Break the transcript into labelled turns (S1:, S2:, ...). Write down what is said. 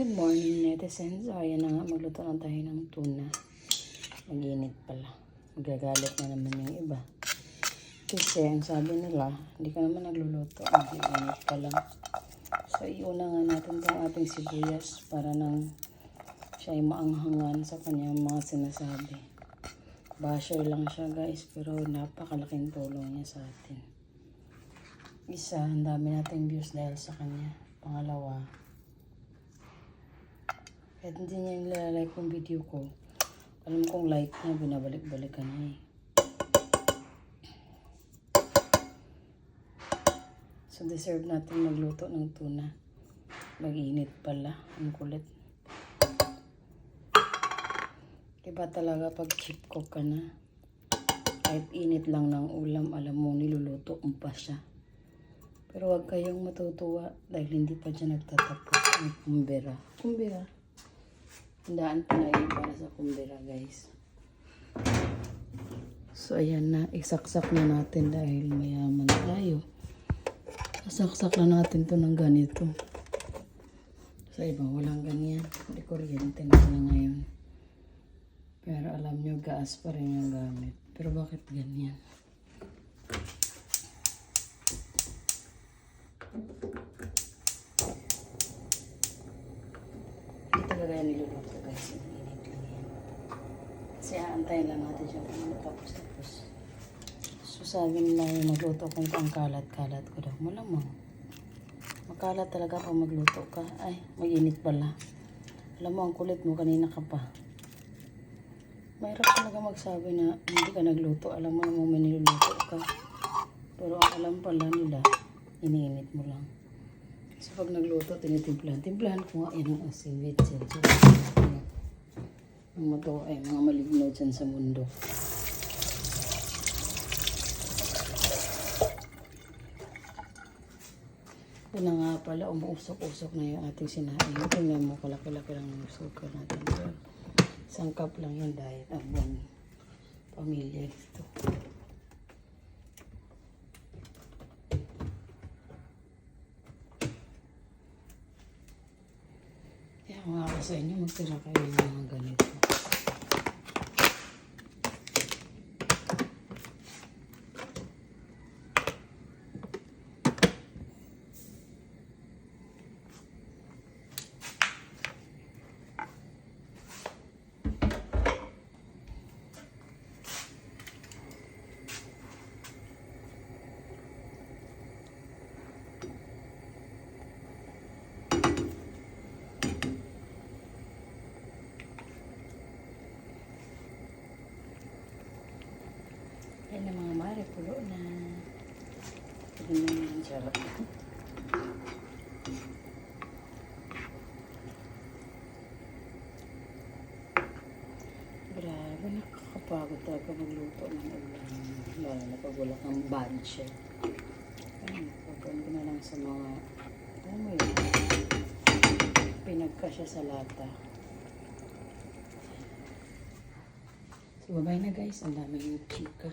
S1: Good morning, netizens. So, ayan na nga, magluto na tayo ng tuna. Mag-init pala. Magagalit na naman yung iba. Kasi, ang sabi nila, hindi ka naman nagluluto. Mag-init pa lang. So, iuna nga natin itong ating sibuyas para nang siya ay maanghangan sa kanyang mga sinasabi. Basher lang siya, guys, pero napakalaking tulong niya sa atin. Isa, ang dami nating views dahil sa kanya. Pangalawa, kahit hindi niya yung nilalike yung video ko, alam kong like niya, binabalik-balikan niya eh. So, deserve natin magluto ng tuna. Mag-init pala. Ang kulit. Iba talaga pag chip cook ka na. Kahit init lang ng ulam, alam mo, niluluto mo pa siya. Pero huwag kayong matutuwa dahil hindi pa dyan nagtatapos ang kumbera. Kumbera. Handaan pa na yun para sa kumbera, guys. So, ayan na. Isaksak na natin dahil mayaman tayo. Isaksak na natin to ng ganito. Sa iba, walang ganyan. Hindi kuryente na ngayon. Pero alam nyo, gas pa rin yung gamit. Pero bakit ganyan? Hindi talaga yan niluluto, guys. Init lang yan. Kasi aantayin lang natin siya kung matapos-tapos. So sabi nila yung magluto kung ang kalat-kalat ko daw. Malamang. Makalat talaga pag magluto ka. Ay, mag-init pala. Alam mo, ang kulit mo kanina ka pa. Mahirap talaga magsabi na hindi ka nagluto. Alam mo naman may niluluto ka. Pero ang alam pala nila, iniinit mo lang. Kasi pag nagluto, tinitimplahan. Timplahan ko nga yan ang asin with sel. So, ang mato ay mga maligno dyan sa mundo. Yun na nga pala, umuusok-usok na yung ating sinain. Tingnan mo, kalaki-laki lang yung sugar natin. Pero, isang cup lang yung diet ang buong pamilya dito. Kaya mga ako sa inyo, magtira kayo ng mga ganito. Yan na mga mare, pulo na. Tignan mo yung sarap. Grabe, nakakapagod talaga magluto ng ulam. Lalo na pag wala kang budget. Ayun, pagkain ko na lang sa mga, alam mo yun, pinagkasya sa lata. So, bye na guys. Ang daming chika.